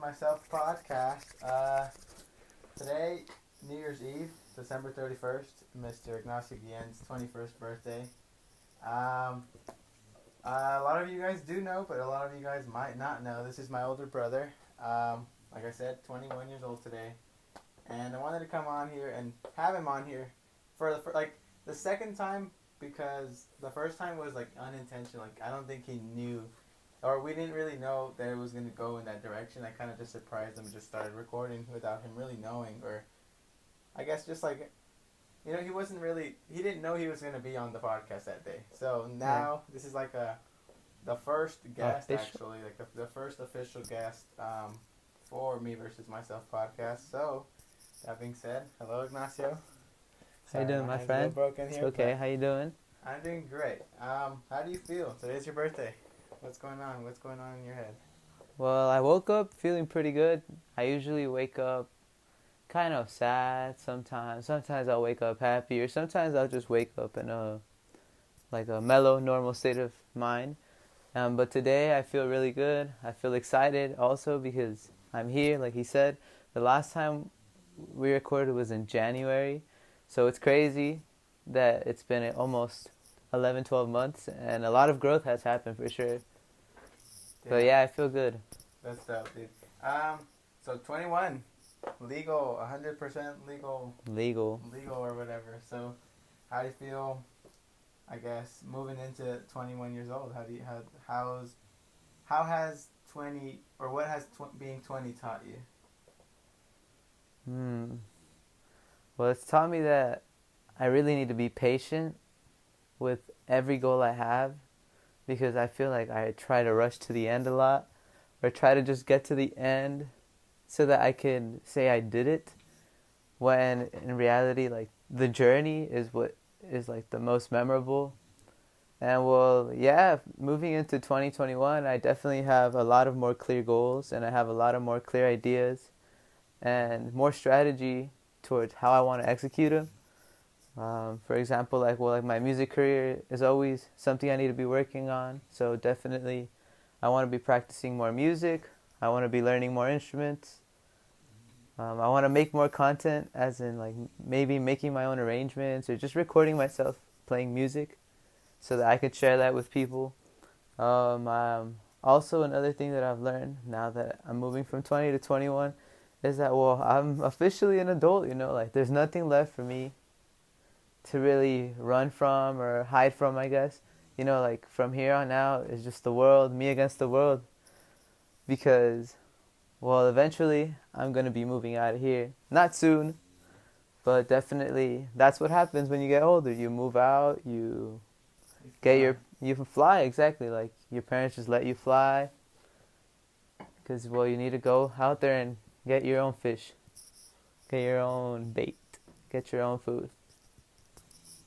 MevsMyself podcast. Today, New Year's Eve, December 31st, Mr. Ignacio Guillen's 21st birthday. Um, a lot of you guys do know, but a lot of you guys might not know. This is my older brother. Like I said, 21 years old today. And I wanted to come on here and have him on here for the second time, because the first time was like unintentional. Like I don't think he knew, or we didn't really know that it was going to go in that direction. I kind of just surprised him and just started recording without him really knowing, or I guess just like, he didn't know he was going to be on the podcast that day. So now this is like the first guest, actually, like the first official guest for Me versus Myself podcast. So that being said, hello Ignacio. How you doing, my friend? It's okay. How you doing? I'm doing great. How do you feel? Today's your birthday. What's going on? What's going on in your head? Well, I woke up feeling pretty good. I usually wake up kind of sad sometimes. Sometimes I'll wake up happy, or sometimes I'll just wake up in a mellow, normal state of mind. But today I feel really good. I feel excited also because I'm here, like he said. The last time we recorded was in January. So it's crazy that it's been almost 11, 12 months, and a lot of growth has happened for sure. But yeah, I feel good. That's dope, dude. So 21, legal, 100% legal or whatever. So how do you feel, I guess, moving into 21 years old? How has 20, or what has being 20 taught you? Well, it's taught me that I really need to be patient with every goal I have, because I feel like I try to rush to the end a lot, or try to just get to the end so that I can say I did it, when in reality, like, the journey is what is like the most memorable. And well, yeah, moving into 2021, I definitely have a lot of more clear goals, and I have a lot of more clear ideas and more strategy towards how I want to execute them. For example, like my music career is always something I need to be working on. So definitely, I want to be practicing more music. I want to be learning more instruments. I want to make more content, as in like maybe making my own arrangements or just recording myself playing music, so that I could share that with people. Also, another thing that I've learned now that I'm moving from 20 to 21 is that, well, I'm officially an adult, like there's nothing left for me to really run from or hide from, I guess. Like from here on out, it's just the world, me against the world. Because, well, eventually I'm going to be moving out of here. Not soon, but definitely that's what happens when you get older. You move out, you can fly, exactly. Like your parents just let you fly. Because, well, you need to go out there and get your own fish, get your own bait, get your own food.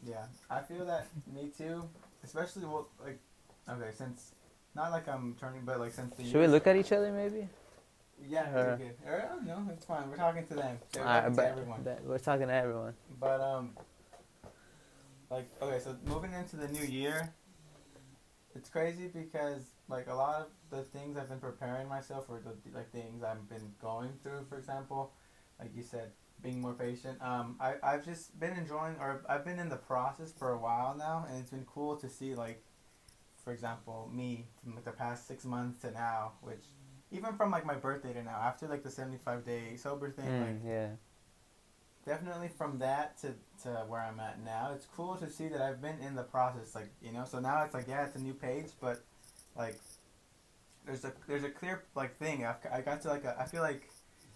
Yeah, I feel that, me too. Especially, since, not like I'm turning, but like since the Should we look at each other maybe? Yeah, we're good. No, it's fine. We're talking to them. So we're talking to everyone. We're talking to everyone. But, so moving into the new year, it's crazy because, like, a lot of the things I've been preparing myself, or the things I've been going through, for example, like you said, being more patient. I've just been enjoying, or I've been in the process for a while now, and it's been cool to see, like, for example, me from like the past 6 months to now, which even from like my birthday to now, after like the 75-day sober thing, definitely from that to where I'm at now, it's cool to see that I've been in the process, like, so now it's like, yeah, it's a new page, but like there's a clear like thing. I got to like I feel like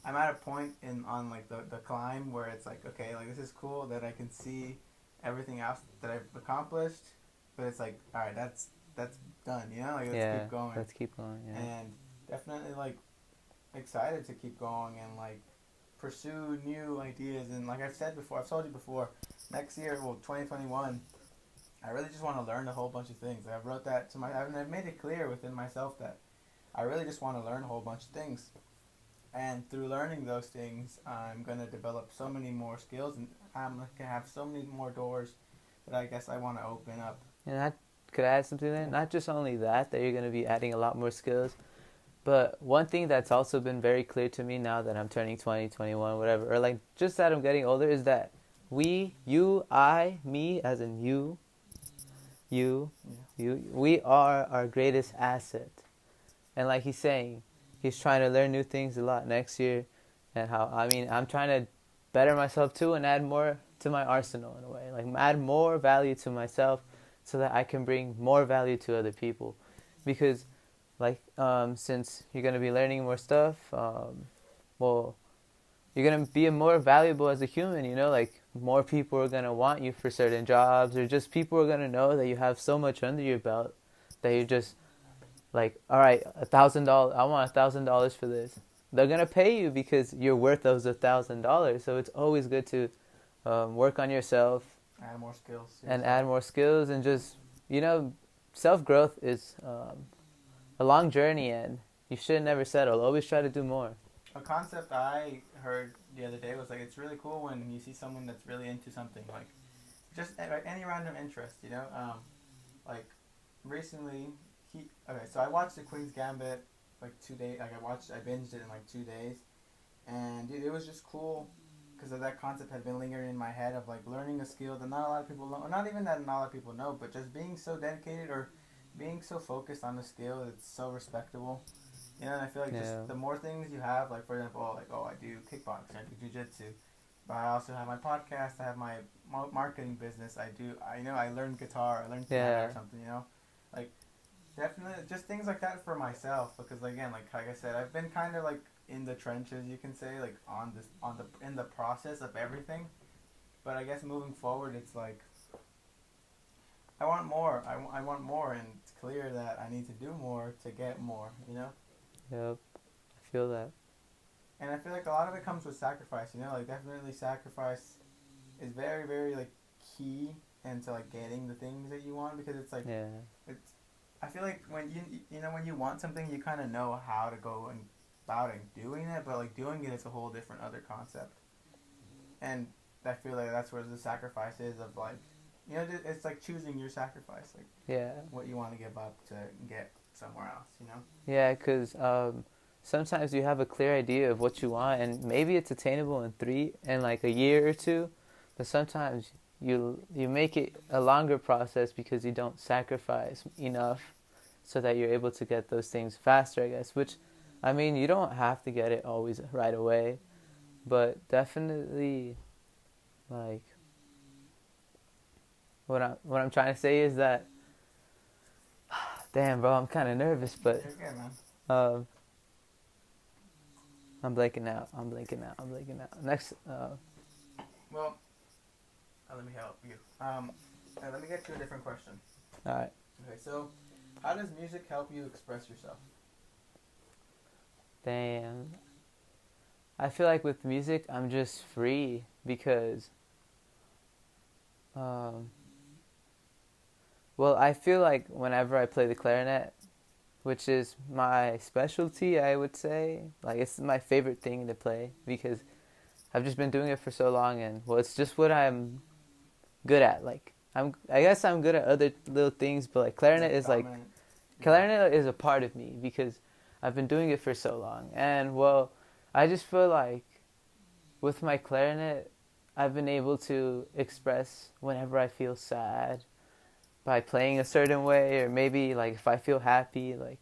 I'm at a point on like the climb where it's like, okay, like this is cool that I can see everything else that I've accomplished, but it's like, all right, that's done, like let's keep going. Let's keep going, And definitely like excited to keep going and like pursue new ideas. And like I've told you before, next year, 2021, I really just want to learn a whole bunch of things. I've wrote that to I've made it clear within myself that I really just want to learn a whole bunch of things. And through learning those things, I'm going to develop so many more skills, and I'm going to have so many more doors that I guess I want to open up. And could I add something there? Not just only that you're going to be adding a lot more skills, But one thing that's also been very clear to me now that I'm turning 20, 21, whatever, or like just that I'm getting older, is that we, you, I, me, as in you, we are our greatest asset. And like he's saying, he's trying to learn new things a lot next year. And I'm trying to better myself too and add more to my arsenal in a way. Like add more value to myself so that I can bring more value to other people. Because like since you're going to be learning more stuff, well, you're going to be more valuable as a human, you know, like more people are going to want you for certain jobs, or just people are going to know that you have so much under your belt that you're just like, all right, $1,000, I want $1,000 for this. They're going to pay you because you're worth those $1,000. So it's always good to work on yourself. Add more skills. And add more skills, and just, you know, self-growth is a long journey, and you should never settle. Always try to do more. A concept I heard the other day was like, it's really cool when you see someone that's really into something, like just any random interest, you know. Like recently, so I watched the Queen's Gambit like 2 days. Like I binged it in like 2 days, and dude, it was just cool because of that concept had been lingering in my head of like learning a skill that not a lot of people know, or not even that not a lot of people know, but just being so dedicated or being so focused on the skill that's so respectable. You know, and I feel like just the more things you have, like for example, like, oh, I do kickboxing, I do jiu-jitsu, but I also have my podcast, I have my marketing business, I learned guitar, I learned piano or something, you know, like definitely just things like that for myself, because again, like I said, I've been kind of like in the trenches, you can say, like in the process of everything, but I guess moving forward, it's like I want more, I want more, and it's clear that I need to do more to get more, you know. Yep, I feel that. And I feel like a lot of it comes with sacrifice, you know, like definitely sacrifice is very, very like key into like getting the things that you want, because it's like it's. I feel like when when you want something, you kind of know how to go and about and doing it, but like doing it is a whole different other concept. And I feel like that's where the sacrifice is of like, you know, it's like choosing your sacrifice, like what you want to give up to get somewhere else, you know? Yeah, because sometimes you have a clear idea of what you want, and maybe it's attainable in like a year or two, but sometimes you make it a longer process because you don't sacrifice enough so that you're able to get those things faster, I guess, which, I mean, you don't have to get it always right away, but definitely, like, what I'm trying to say is that, damn, bro, I'm kind of nervous, but you're good, man. I'm blanking out. Next. Well, let me help you. Let me get to a different question. All right. Okay, so how does music help you express yourself? Damn. I feel like with music, I'm just free because, well, I feel like whenever I play the clarinet, which is my specialty, I would say, like it's my favorite thing to play because I've just been doing it for so long, and well, it's just what I'm good at. Like I guess I'm good at other little things, but like clarinet is like, clarinet is a part of me because I've been doing it for so long. And well, I just feel like with my clarinet, I've been able to express whenever I feel sad by playing a certain way, or maybe like if I feel happy, like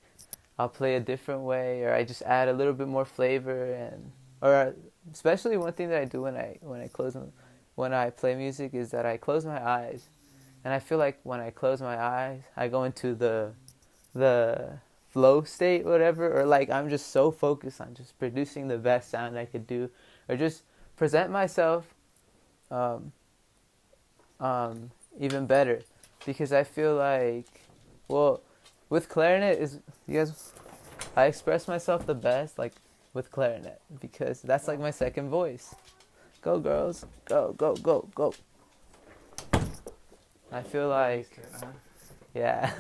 I'll play a different way, or I just add a little bit more flavor. And or especially one thing that I do when I play music is that I close my eyes, and I feel like when I close my eyes, I go into the flow state, whatever, or like I'm just so focused on just producing the best sound I could do, or just present myself even better, because I feel like, well, with clarinet I express myself the best like with clarinet because that's like my second voice. Go girls, go go go go. I feel like, yeah.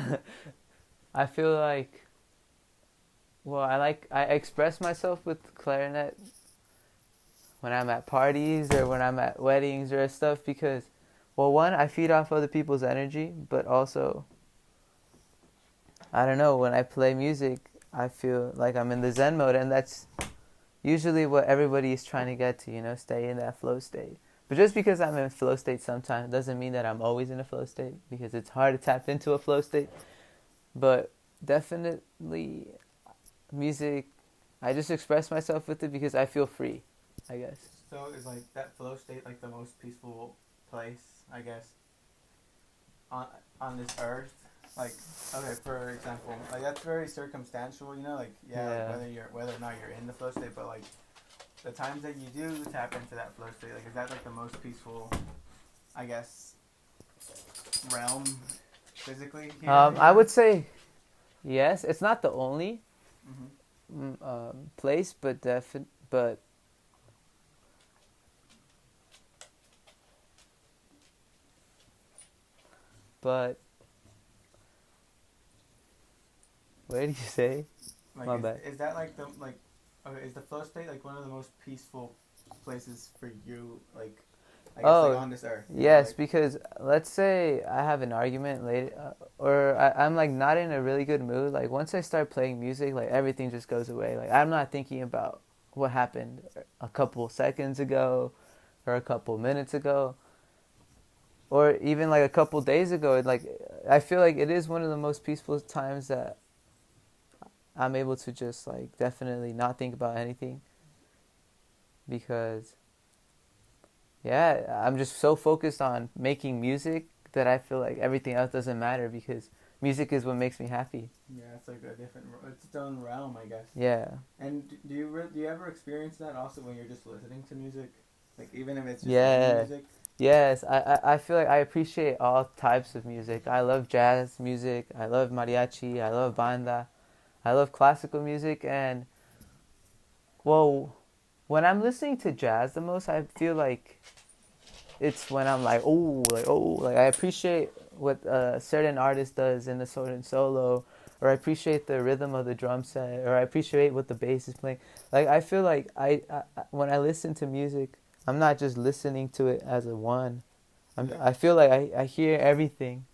I feel like, well, I express myself with clarinet when I'm at parties or when I'm at weddings or stuff because, well, one, I feed off other people's energy, but also, I don't know, when I play music, I feel like I'm in the Zen mode, and that's usually what everybody is trying to get to, stay in that flow state. But just because I'm in flow state sometimes doesn't mean that I'm always in a flow state, because it's hard to tap into a flow state. But definitely music, I just express myself with it because I feel free, I guess. So is like that flow state like the most peaceful place, I guess, on on this earth? Like, okay, for example, like that's very circumstantial, like Yeah. like whether or not you're in the flow state, but like the times that you do tap into that flow state, like is that like the most peaceful, I guess, realm physically here? I would say yes. It's not the only place, but but what did you say? Like, My bad. is that like the like? Okay, is the flow state like one of the most peaceful places for you? Like, I guess like on this earth. Yes, like, because let's say I have an argument later, or I'm like not in a really good mood. Like once I start playing music, like everything just goes away. Like I'm not thinking about what happened a couple seconds ago, or a couple minutes ago, or even like a couple days ago. Like I feel like it is one of the most peaceful times that I'm able to just like definitely not think about anything, because yeah, I'm just so focused on making music that I feel like everything else doesn't matter, because music is what makes me happy. Yeah, it's like a different, it's its own realm, I guess. Yeah. And do you ever experience that also when you're just listening to music, like even if it's just music? Yes, I feel like I appreciate all types of music. I love jazz music. I love mariachi. I love banda. I love classical music, and well, when I'm listening to jazz the most, I feel like it's when I'm like I appreciate what a certain artist does in a certain solo, or I appreciate the rhythm of the drum set, or I appreciate what the bass is playing. Like I feel like I when I listen to music, I'm not just listening to it as a one. I feel like I hear everything.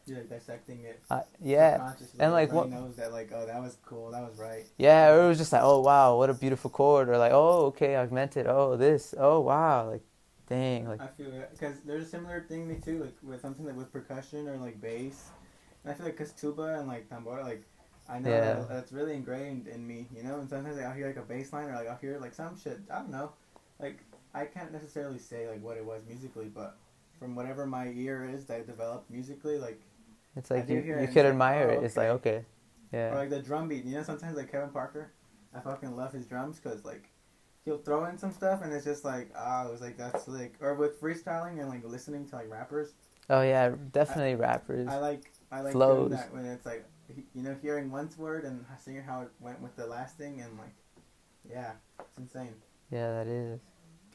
You're like dissecting it. Yeah, and like what knows that like, oh, that was cool, that was right. Yeah, or it was just like, oh wow, what a beautiful chord, or like, oh okay, augmented, oh this, oh wow, like, dang, like. I feel it because there's a similar thing to me too, like with something like with percussion or like bass, and I feel like cause tuba and like tambora, like I know that's really ingrained in me, and sometimes like, I'll hear like a bass line or like I'll hear like some shit, I don't know, like I can't necessarily say like what it was musically, but from whatever my ear is that I developed musically, like. It's like you could admire it. It's like, okay. Yeah. Or like the drum beat. Sometimes like Kevin Parker, I fucking love his drums because like he'll throw in some stuff and it's just like, it was like, that's slick. Or with freestyling and like listening to like rappers. Oh yeah, definitely rappers. I like flows. doing that when it's like, hearing one word and seeing how it went with the last thing and like, yeah, it's insane. Yeah, that is.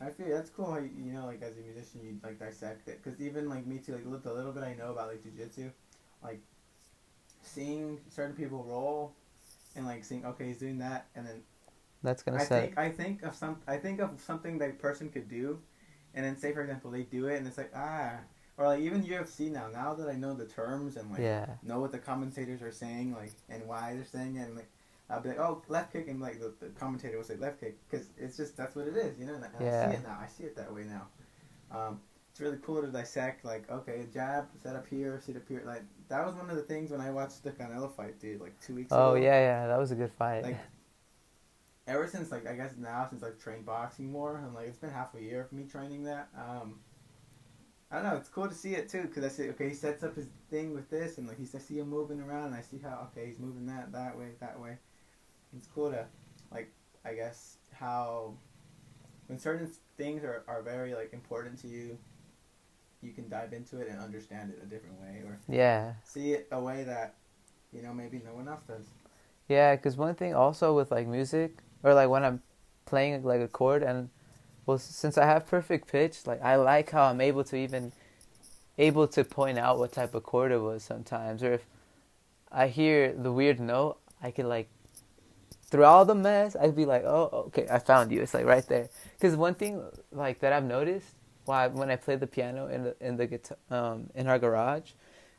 I feel that's cool how, like as a musician you like dissect it. Because even like me too, like the little bit I know about like jiu-jitsu, like seeing certain people roll and like seeing, okay, he's doing that, and then that's gonna I think of something that person could do, and then say for example they do it and it's like, or like even UFC now that I know the terms and like know what the commentators are saying, like, and why they're saying it, and like I'll be like, oh, left kick, and like the commentator will say left kick because it's just that's what it is, and I see it now. I see it that way now. It's really cool to dissect, like, okay, jab, set up here, sit up here. Like, that was one of the things when I watched the Canelo fight, dude, like 2 weeks ago. Oh, yeah, that was a good fight. Like, ever since, like, I guess now, since I've trained boxing more, and, like, it's been half a year of me training that, I don't know, it's cool to see it, too, because I see, okay, he sets up his thing with this, and, like, I see him moving around, and I see how, okay, he's moving that way. It's cool to, like, I guess, how, when certain things are very, like, important to you, you can dive into it and understand it a different way, or see it a way that maybe no one else does. Yeah, because one thing also with like music, or like when I'm playing like a chord, and well, since I have perfect pitch, like I like how I'm able to point out what type of chord it was sometimes, or if I hear the weird note, I can like through all the mess, I'd be like, oh okay, I found you. It's like right there. Because one thing like that I've noticed when I play the piano in the guitar in our garage,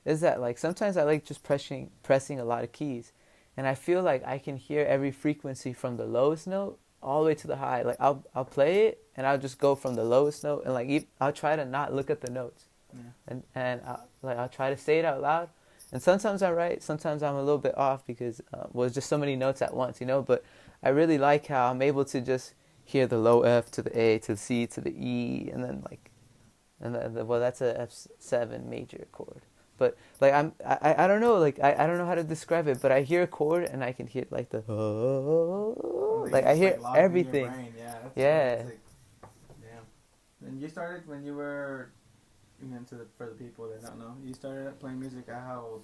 is that like sometimes I like just pressing a lot of keys, and I feel like I can hear every frequency from the lowest note all the way to the high. Like I'll play it and I'll just go from the lowest note, and like I'll try to not look at the notes, and I'll try to say it out loud. And sometimes I'm right, sometimes I'm a little bit off because it's just so many notes at once, you know. But I really like how I'm able to just hear the low F to the A to the C to the E, and then like, well, that's a F7 major chord. But like I don't know, like I don't know how to describe it, but I hear a chord and I can hear like the like I hear like everything. Yeah, that's yeah. Really sick. Damn. And you started when you were, for the people that don't know, you started playing music at how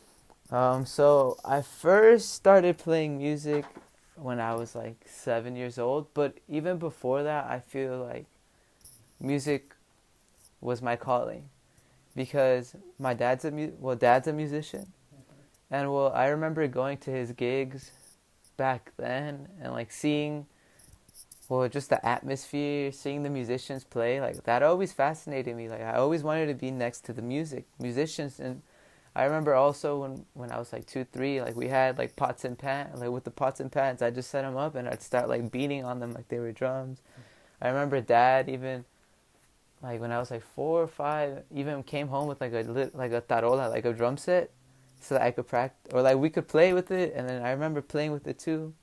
old? So I first started playing music when I was like 7 years old, but even before that, I feel like music was my calling, because my dad's a musician, and well, I remember going to his gigs back then and like seeing, well, just the atmosphere, seeing the musicians play, like that always fascinated me. Like I always wanted to be next to the musicians. And I remember also when I was like 2, 3, like we had like pots and pans, like with the pots and pans, I just set them up and I'd start like beating on them like they were drums. I remember Dad even, like when I was like 4 or 5, even came home with like a tarola, like a drum set, so that I could practice, or like we could play with it. And then I remember playing with it too.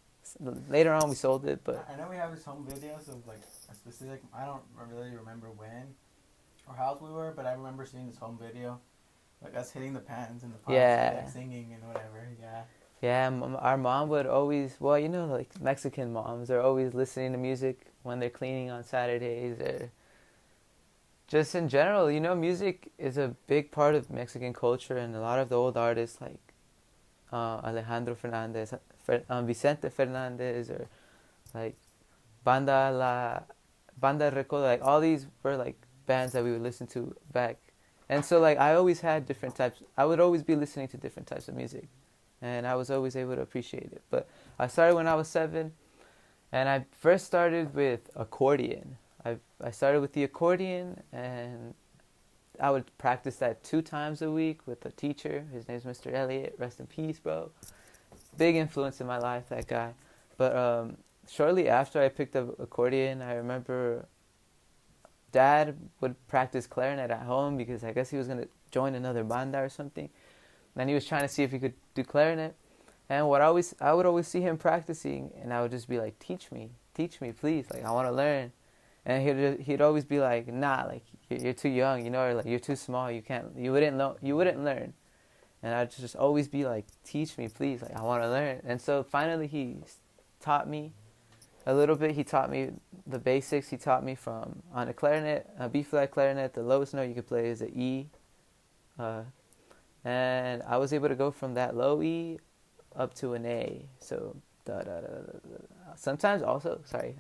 Later on we sold it, but I know we have his home videos of like a specific, I don't really remember when or how old we were, but I remember seeing this home video, like us hitting the pans and the pots, like singing and whatever. Our mom would always, well, you know, like Mexican moms are always listening to music when they're cleaning on Saturdays, or just in general, you know, music is a big part of Mexican culture. And a lot of the old artists like Alejandro Fernandez, Vicente Fernandez, or like Banda Recodo, like all these were like bands that we would listen to back. And so like I always had different types, I would always be listening to different types of music, and I was always able to appreciate it. But I started when I was 7, and I first started with accordion. I started with the accordion, and I would practice that 2 times a week with a teacher. His name's Mr. Elliott. Rest in peace, bro. Big influence in my life, that guy. But shortly after I picked up accordion, I remember Dad would practice clarinet at home because I guess he was going to join another banda or something. And he was trying to see if he could do clarinet. And I would always see him practicing, and I would just be like, teach me, please. Like, I want to learn. And he'd always be like, nah, like you're too young, you know, or like you're too small, you wouldn't learn. And I'd just always be like, teach me, please, like I want to learn. And so finally he taught me a little bit. He taught me the basics. He taught me from, on a clarinet, a B flat clarinet, the lowest note you could play is an E, and I was able to go from that low E up to an A. So sometimes also, sorry,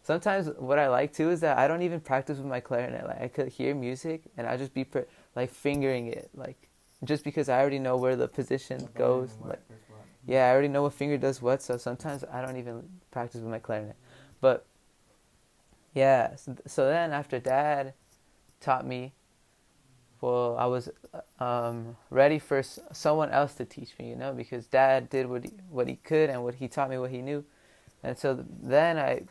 sometimes what I like too is that I don't even practice with my clarinet. Like I could hear music and I just be like fingering it, like just because I already know where the position goes. Like, I already know what finger does what. So sometimes I don't even practice with my clarinet. But yeah, so then after Dad taught me, well, I was ready for someone else to teach me, you know, because Dad did what he could, and he taught me what he knew. And so then I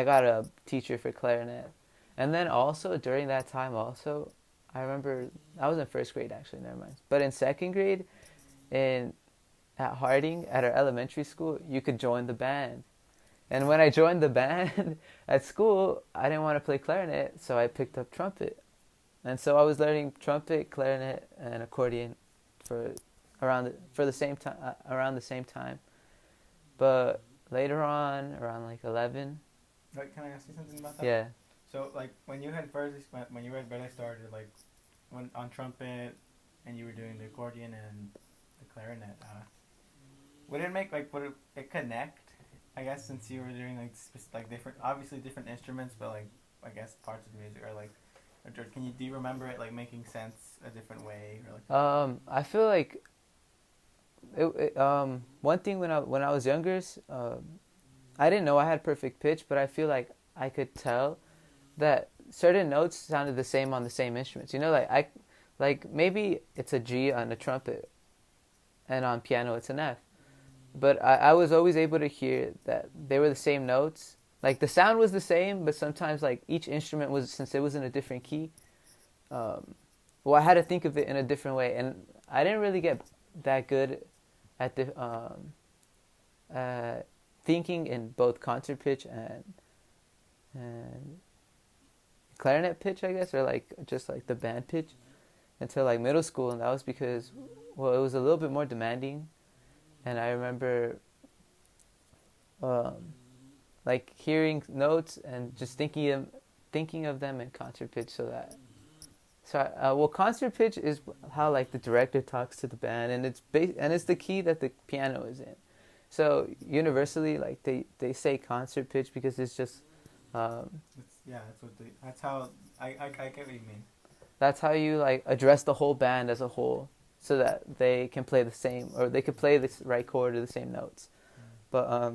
got a teacher for clarinet. And then also during that time also, I remember I was in 1st grade actually, never mind. But in 2nd grade at Harding, at our elementary school, you could join the band. And when I joined the band at school, I didn't want to play clarinet, so I picked up trumpet. And so I was learning trumpet, clarinet, and accordion around the same time. But later on, around like 11. Wait, can I ask you something about that? Yeah. So like when you had barely started, like when on trumpet, and you were doing the accordion and the clarinet, would it connect? I guess since you were doing like different, obviously different instruments, but like I guess parts of music are like. Do you remember it like making sense a different way, or like? I feel like one thing when I was younger, I didn't know I had perfect pitch, but I feel like I could tell that certain notes sounded the same on the same instruments. You know, like maybe it's a G on the trumpet, and on piano it's an F. But I was always able to hear that they were the same notes. Like the sound was the same, but sometimes like each instrument was, since it was in a different key, well, I had to think of it in a different way, and I didn't really get that good at the thinking in both concert pitch and clarinet pitch, I guess, or like just like the band pitch until like middle school, and that was because, well, it was a little bit more demanding, and I remember like hearing notes and just thinking of them in concert pitch, well, concert pitch is how like the director talks to the band, and it's the key that the piano is in. So universally, like they say concert pitch because it's just that's how I get what you mean. That's how you like address the whole band as a whole, so that they can play the same, or they can play the right chord or the same notes. But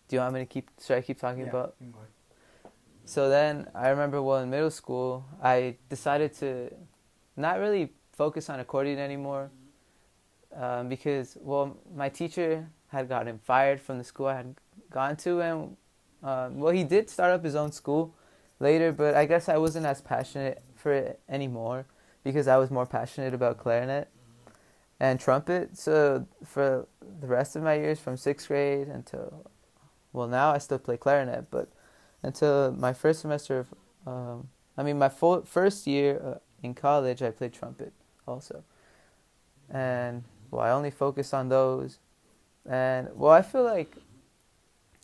do you want me to should I keep talking about? So then I remember, well, in middle school, I decided to not really focus on accordion anymore, because, well, my teacher had gotten fired from the school I had gone to, and well, he did start up his own school later, but I guess I wasn't as passionate for it anymore because I was more passionate about clarinet and trumpet. So for the rest of my years, from 6th grade until, well, now I still play clarinet, but until my first semester of, my first year in college, I played trumpet also. And, well, I only focused on those. And, well, I feel like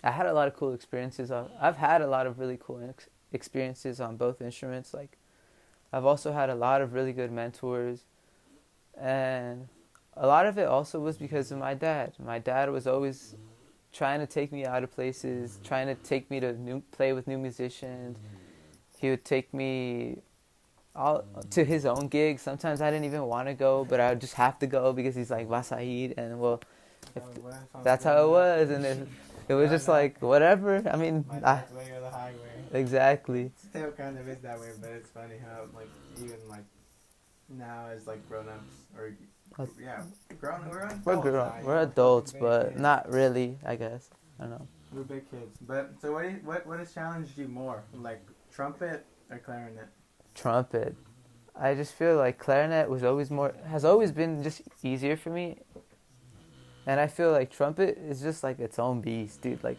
I had a lot of cool experiences. I've had a lot of really cool experiences on both instruments. Like, I've also had a lot of really good mentors. And a lot of it also was because of my dad. My dad was always trying to take me out of places, trying to take me to play with new musicians. He would take me to his own gigs. Sometimes I didn't even want to go, but I would just have to go because he's like, vas a ir, and well, that's how it was. And it was just like, whatever. I mean, way or the highway. Exactly. It still kind of is that way, but it's funny how, like, even like now as like grown-ups, or we're adults, but kids. Not really, I guess. I don't know. We're big kids. But so what has challenged you more, like trumpet or clarinet? Trumpet. I just feel like clarinet has always been just easier for me. And I feel like trumpet is just like its own beast, dude. Like,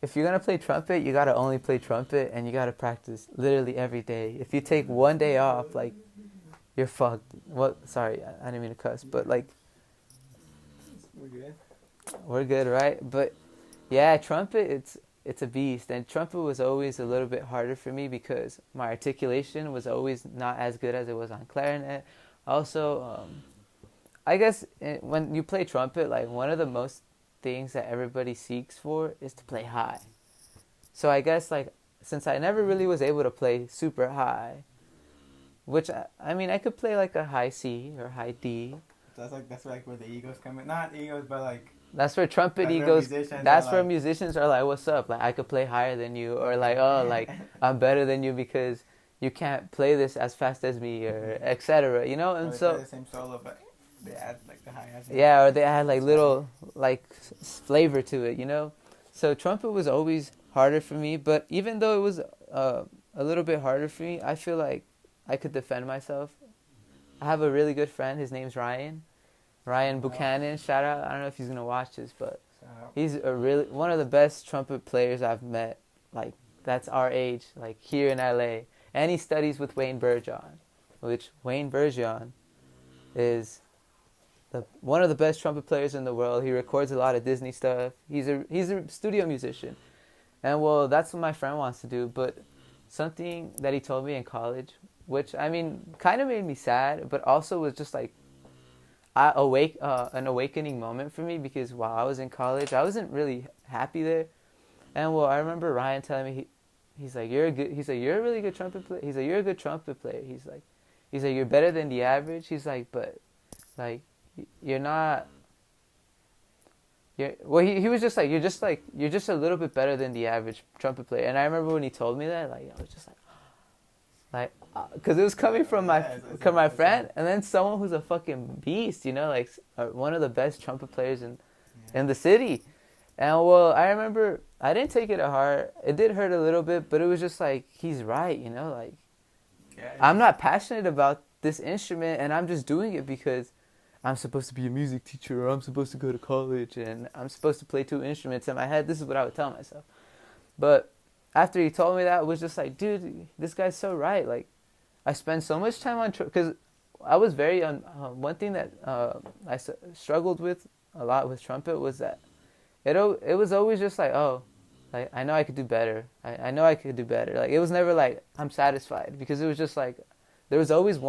if you're gonna play trumpet, you gotta only play trumpet, and you gotta practice literally every day. If you take one day off, like, you're fucked. Well, sorry, I didn't mean to cuss, but like, we're good, right? But yeah, trumpet, it's a beast, and trumpet was always a little bit harder for me because my articulation was always not as good as it was on clarinet. Also, I guess when you play trumpet, like, one of the most things that everybody seeks for is to play high. So I guess, like, since I never really was able to play super high, which I could play like a high C or high D. That's where the egos come in. Not egos, but like, that's where trumpet egos. That's where musicians are like, "What's up? Like, I could play higher than you," or like, "Oh, like, I'm better than you because you can't play this as fast as me," or etc. You know, and so play the same solo, but they add like the high hat. Yeah, or they add like little like flavor to it, you know. So trumpet was always harder for me, but even though it was a little bit harder for me, I feel like I could defend myself. I have a really good friend. His name's Ryan Buchanan. Shout out. I don't know if he's gonna watch this, but he's one of the best trumpet players I've met. Like, that's our age, like here in LA. And he studies with Wayne Bergeon, which Wayne Bergeon is one of the best trumpet players in the world. He records a lot of Disney stuff. He's a studio musician. And, well, that's what my friend wants to do. But something that he told me in college, which, kind of made me sad, but also was just like an awakening moment for me, because while I was in college, I wasn't really happy there. And, well, I remember Ryan telling me, he's like, you're a really good trumpet player. He's like, you're a good trumpet player. He's like, you're better than the average. He's like, but, like, you're not. He was just like, you're just a little bit better than the average trumpet player. And I remember when he told me that, like, I was just like, because it was coming from my it's friend, and then someone who's a fucking beast, you know, like one of the best trumpet players in the city. And well, I remember I didn't take it to heart. It did hurt a little bit, but it was just like, he's right, you know, like I'm not passionate about this instrument, and I'm just doing it because I'm supposed to be a music teacher, or I'm supposed to go to college, and I'm supposed to play 2 instruments. In my head, this is what I would tell myself. But after he told me that, it was just like, dude, this guy's so right. Like, I spend so much time on because I was very one thing that struggled with a lot with trumpet was that it was always just like, oh, like I know I could do better. I know I could do better. Like, it was never like I'm satisfied, because it was just like there was always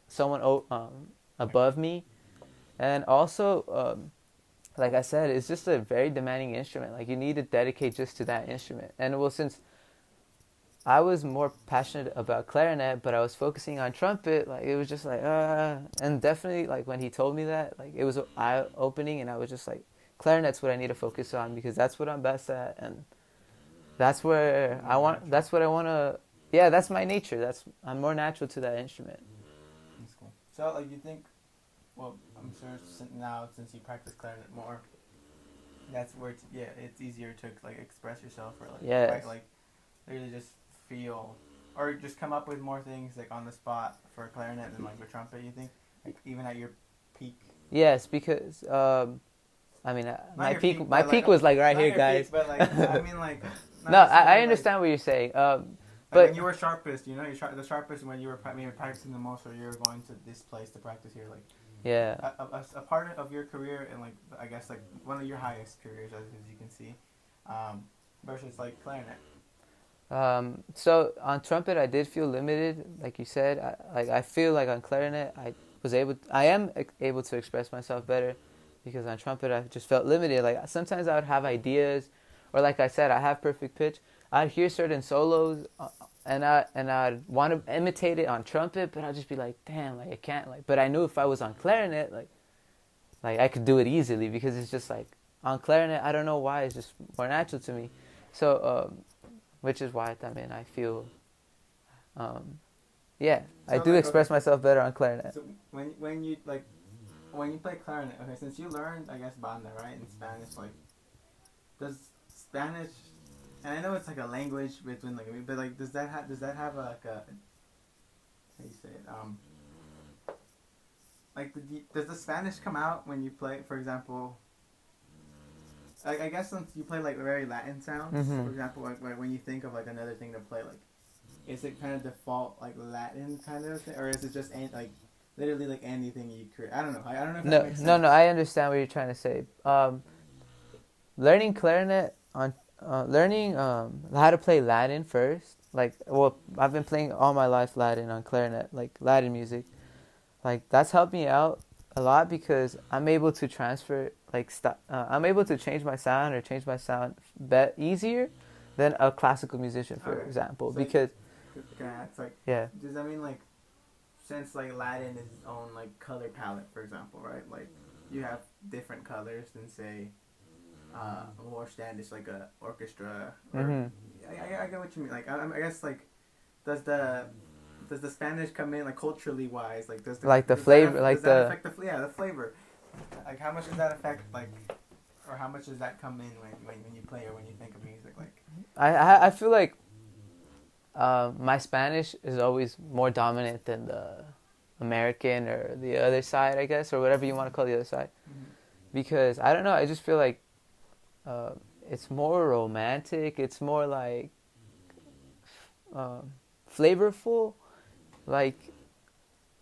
someone above me. And also, like I said, it's just a very demanding instrument. Like, you need to dedicate just to that instrument. And well, since I was more passionate about clarinet, but I was focusing on trumpet, like it was just like, and definitely like when he told me that, like it was eye-opening, and I was just like, clarinet's what I need to focus on, because that's what I'm best at, and that's where that's what I want to, yeah, that's my nature. I'm more natural to that instrument. That's cool. So, like, you think, well, I'm sure since you practice clarinet more, that's where it's easier to like express yourself, or like Yes. like really just feel, or just come up with more things like on the spot for clarinet than like with trumpet. You think, like even at your peak? Yes, because I mean, my peak like, was like right here, guys. Peak, but like I mean, like no, I understand what you're saying. But when you were sharpest, you know, the sharpest when you were maybe practicing the most, or you were going to this place to practice here, like. Yeah. A part of your career, and like I guess like one of your highest careers, as you can see, versus like clarinet. So on trumpet, I did feel limited, like you said. I feel like on clarinet, I am able to express myself better, because on trumpet I just felt limited. Like sometimes I would have ideas, or like I said, I have perfect pitch. I'd hear certain solos, and I'd want to imitate it on trumpet, but I'd just be like, damn, like I can't, like. But I knew if I was on clarinet, like I could do it easily, because it's just like on clarinet, I don't know why, it's just more natural to me. So which is why I feel, I do express myself better on clarinet. So when you play clarinet, okay, since you learned, I guess, banda, right, in Spanish, like, does Spanish, and I know it's like a language between like, but like, does that have like a, how do you say it, like, does the Spanish come out when you play, for example? Like, I guess since you play like very Latin sounds, for example, like when you think of like another thing to play, like, is it kind of default like Latin kind of thing, or is it just like literally like anything you create? I don't know. I don't know if that makes sense. No, I understand what you're trying to say. Learning clarinet learning how to play Latin first. Like, well, I've been playing all my life Latin on clarinet, like Latin music. Like, that's helped me out a lot, because I'm able to transfer, like, I'm able to change my sound easier than a classical musician, for example. So because it's like, yeah. Does that mean, like, since like Latin is its own like color palette, for example, right? Like, you have different colors than say more standish, like a orchestra. Or, I get what you mean. Like, I guess, like, does the Spanish come in, like, culturally wise? Like, does the flavor, like, that affect the flavor? Like, how much does that affect, like, or how much does that come in when you play or when you think of music? Like, I feel like my Spanish is always more dominant than the American or the other side, I guess, or whatever you want to call the other side. Because I don't know, I just feel like it's more romantic. It's more like flavorful. Like,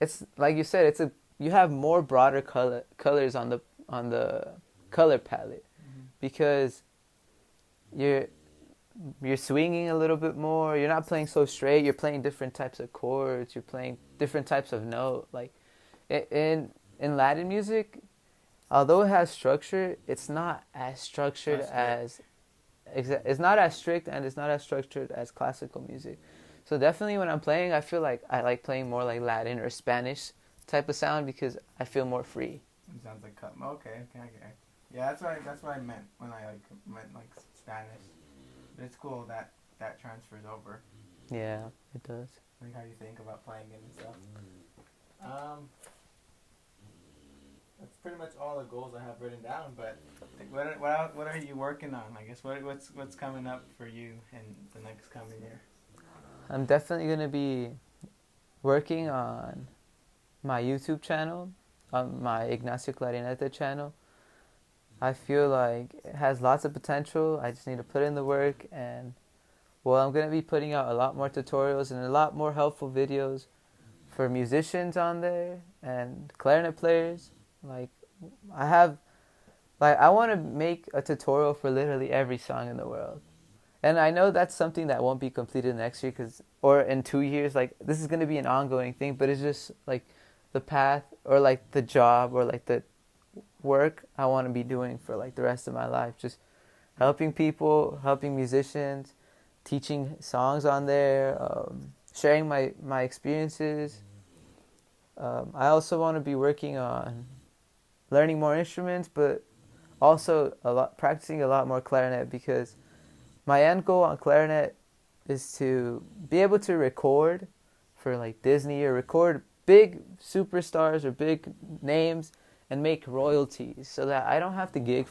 it's like you said, you have more broader colors on the color palette, because you're swinging a little bit more. You're not playing so straight. You're playing different types of chords. You're playing different types of note. Like in Latin music, although it has structure, it's not as structured as it's not as strict, and it's not as structured as classical music. So definitely when I'm playing, I feel like I like playing more like Latin or Spanish type of sound, because I feel more free. It sounds like okay. Yeah, that's what I meant when I meant like Spanish. But it's cool that transfers over. Yeah, it does. Like how you think about playing it and stuff. Um, that's pretty much all the goals I have written down. But like, what are you working on? I guess what's coming up for you in the next coming year? I'm definitely going to be working on my YouTube channel, on my Ignacio Clarinete channel. I feel like it has lots of potential. I just need to put in the work, and well, I'm going to be putting out a lot more tutorials and a lot more helpful videos for musicians on there and clarinet players. Like I have I want to make a tutorial for literally every song in the world. And I know that's something that won't be completed next year or in 2 years. Like this is going to be an ongoing thing, but it's just like the path or like the job or like the work I want to be doing for like the rest of my life. Just helping people, helping musicians, teaching songs on there, sharing my experiences. I also want to be working on learning more instruments, but also practicing a lot more clarinet, because my end goal on clarinet is to be able to record for like Disney or record big superstars or big names and make royalties so that I don't have to gig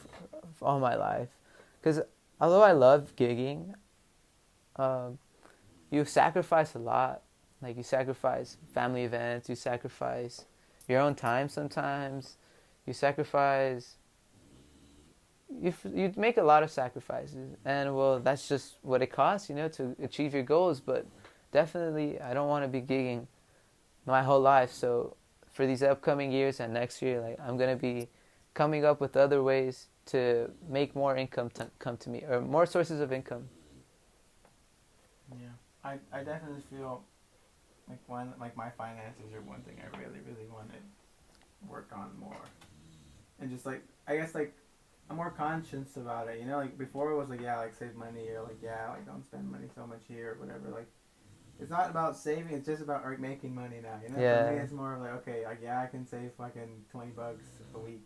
all my life. Because although I love gigging, you sacrifice a lot. Like you sacrifice family events, you sacrifice your own time sometimes, you sacrifice you make a lot of sacrifices, and well, that's just what it costs, to achieve your goals. But definitely, I don't want to be gigging my whole life. So for these upcoming years and next year, like I'm gonna be coming up with other ways to make more income come to me, or more sources of income. Yeah, I definitely feel like my finances are one thing I really really want to work on more, and just like I guess like I'm more conscious about it, like before it was like, yeah, like save money, or like, yeah, like don't spend money so much here or whatever. Like it's not about saving, it's just about like making money now, Yeah. For me it's more like, okay, like, yeah, I can save fucking $20 a week,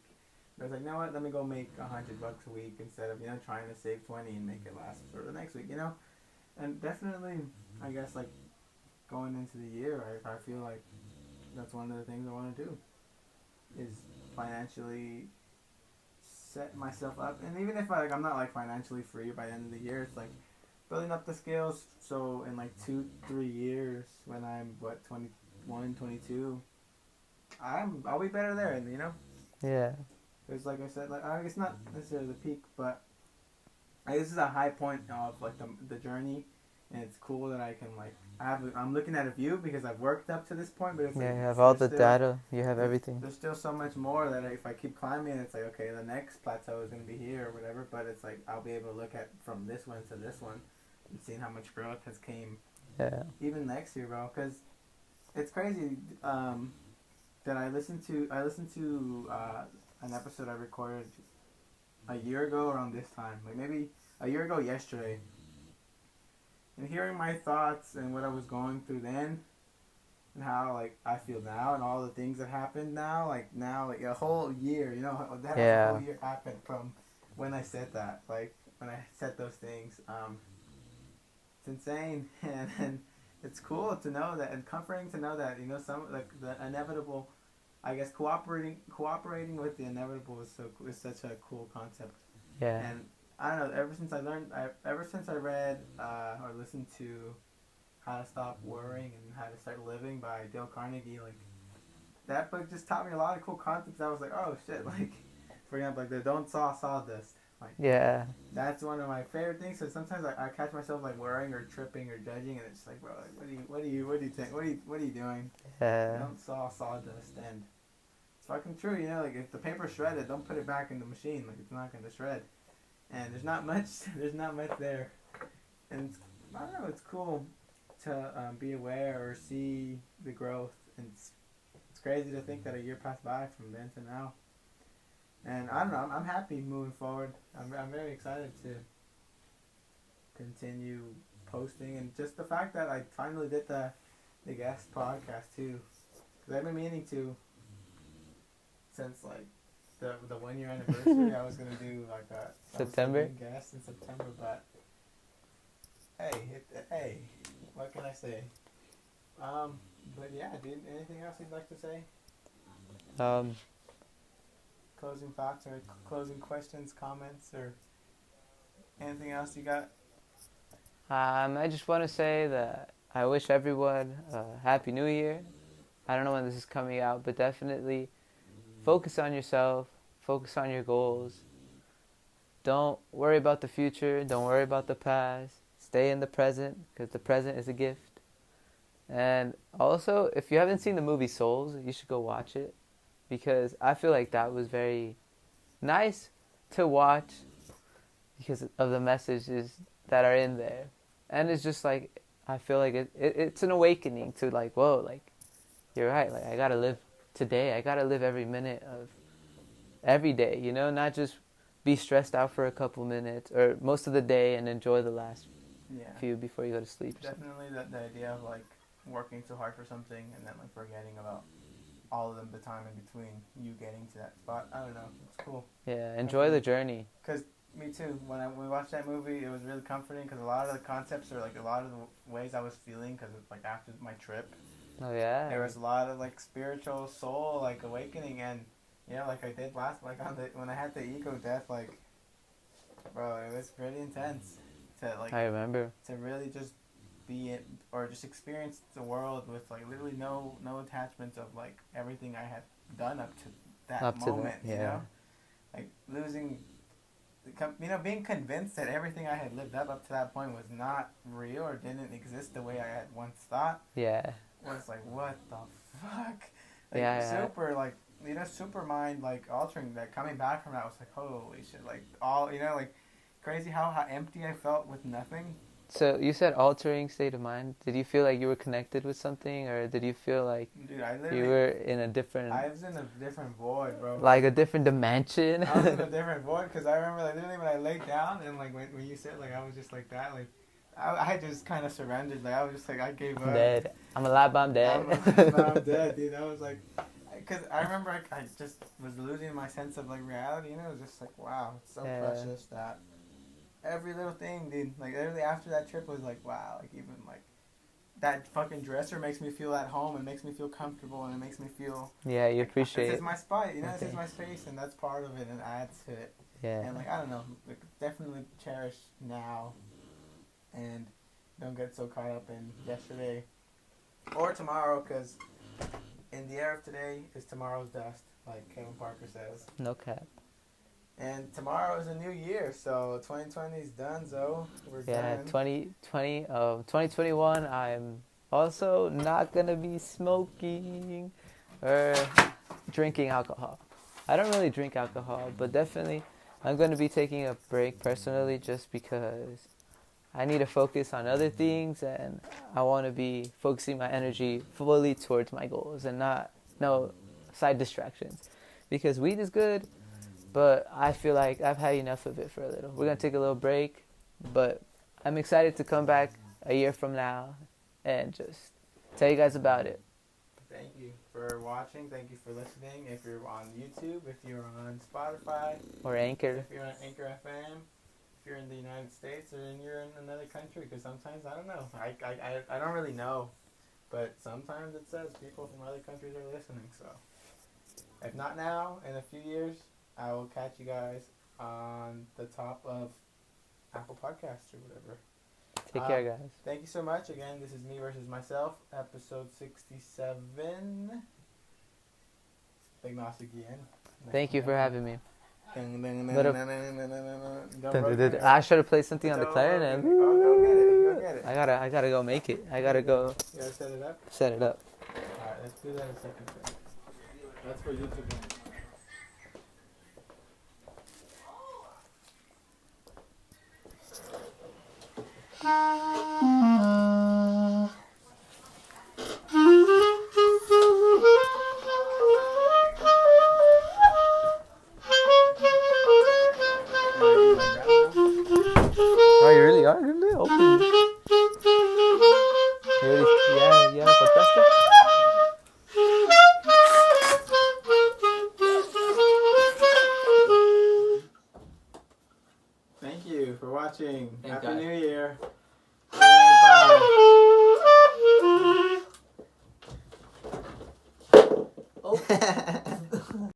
but it's like, you know what, let me go make $100 a week instead of trying to save 20 and make it last for the next week. And definitely I guess like going into the year, I feel like that's one of the things I want to do is financially set myself up. And even if I'm not like financially free by the end of the year, it's like building up the skills so in like 2-3 years when I'm 21, 22, I'll be better there. And Yeah. because like I said, like I guess not necessarily the peak, but I guess this is a high point of like the journey. And it's cool that I can like I'm looking at a view because I've worked up to this point, but it's like, Yeah, you have all the data, you have everything. There's still so much more that if I keep climbing, it's like, okay, the next plateau is going to be here or whatever, but it's like I'll be able to look at from this one to this one and seeing how much growth has came. Yeah. Even next year, bro, because it's crazy that I listened to an episode I recorded a year ago around this time, like maybe a year ago yesterday. And hearing my thoughts and what I was going through then, and how like I feel now, and all the things that happened now, like a whole year, that Yeah. whole year happened from when I said that, like when I said those things. It's insane, and it's cool to know that, and comforting to know that some like the inevitable. I guess cooperating with the inevitable is such a cool concept. Yeah. And I don't know. Ever since I read or listened to How to Stop Worrying and How to Start Living by Dale Carnegie, like that book just taught me a lot of cool concepts. I was like, oh shit, like for example, like the don't saw sawdust. Like Yeah. that's one of my favorite things. So sometimes I catch myself like worrying or tripping or judging, and it's like, bro, like, what do you think? What are you doing? Yeah. Don't saw sawdust, and it's fucking true. Like if the paper's shredded, don't put it back in the machine. Like it's not gonna shred. And there's not much there, and I don't know. It's cool to be aware or see the growth, and it's crazy to think that a year passed by from then to now. And I don't know. I'm happy moving forward. I'm very excited to continue posting, and just the fact that I finally did the guest podcast too, because I've been meaning to since like. The 1 year anniversary, I was gonna do like a September guest in September, but hey, what can I I say? But yeah, dude, anything else you'd like to say? Um, Closing thoughts or closing questions, comments, or anything else you got? I just want to say that I wish everyone a Happy New Year. I don't know when this is coming out, but definitely focus on yourself, focus on your goals. Don't worry about the future, don't worry about the past. Stay in the present because the present is a gift. And also, if you haven't seen the movie Souls, you should go watch it because I feel like that was very nice to watch because of the messages that are in there. And it's just like, I feel like it's an awakening to like, whoa, like, you're right, like, I gotta live today. I gotta live every minute of every day, you know, not just be stressed out for a couple minutes or most of the day and enjoy the last few before you go to sleep. Definitely the idea of like working too hard for something and then like forgetting about all of them, the time in between you getting to that spot. I don't know. It's cool. Yeah, enjoy the journey. Because me too. When we watched that movie, it was really comforting because a lot of the concepts or like a lot of the ways I was feeling because like after my trip. Oh yeah. There was a lot of like spiritual soul like awakening and like I did last like on the when I had the ego death like, bro, it was pretty intense to like. I remember. To really just be it or just experience the world with like literally no attachments of like everything I had done up to that moment, you know, like losing, being convinced that everything I had lived up to that point was not real or didn't exist the way I had once thought. Yeah. Was like, what the fuck? Like, super like super mind like altering. That coming back from that was like, holy shit! Like all like crazy how empty I felt with nothing. So you said altering state of mind. Did you feel like you were connected with something, or did you feel like you were in a different? I was in a different void, bro. Like a different dimension. I was in a different void because I remember like literally when I laid down and like when you said like I was just like that like I just kind of surrendered. Like I was just like I gave up. I'm dead. I'm alive, but I'm dead. I'm dead, dude. I was like, because I remember I just was losing my sense of like reality. You know, it was just like wow, it's so precious that. Every little thing, dude. Like, literally after that trip was like, wow. Like, even, like, that fucking dresser makes me feel at home and makes me feel comfortable and it makes me feel... Yeah, you appreciate it. This is my spot, you know? Okay. This is my space and that's part of it and adds to it. Yeah. And, like, I don't know. Like, definitely cherish now and don't get so caught up in yesterday or tomorrow because in the air of today is tomorrow's dust, like Kevin Parker says. No cap. And tomorrow is a new year, so 2020 is done, so we're done. 2021, I'm also not going to be smoking or drinking alcohol. I don't really drink alcohol, but definitely I'm going to be taking a break personally just because I need to focus on other things and I want to be focusing my energy fully towards my goals and no side distractions. Because weed is good. But I feel like I've had enough of it for a little. We're going to take a little break. But I'm excited to come back a year from now and just tell you guys about it. Thank you for watching. Thank you for listening. If you're on YouTube, if you're on Spotify. Or Anchor. If you're on Anchor FM. If you're in the United States or you're in another country. Because sometimes, I don't know. I don't really know. But sometimes it says people from other countries are listening. So if not now, in a few years... I will catch you guys on the top of Apple Podcasts or whatever. Take care, guys. Thank you so much. Again, this is Me Versus Myself, episode 67. Ignacio Guillen. Thank you for having me. I should have played something on the clarinet. Go get it. I gotta go make it. I gotta go. You gotta set it up? Set it up. Alright, let's do that in a second. That's for YouTube. Oh, you really are? Really? Open. Yeah, fantastic. Thank you for watching. Thank Happy God. New Year. Bye. Oh.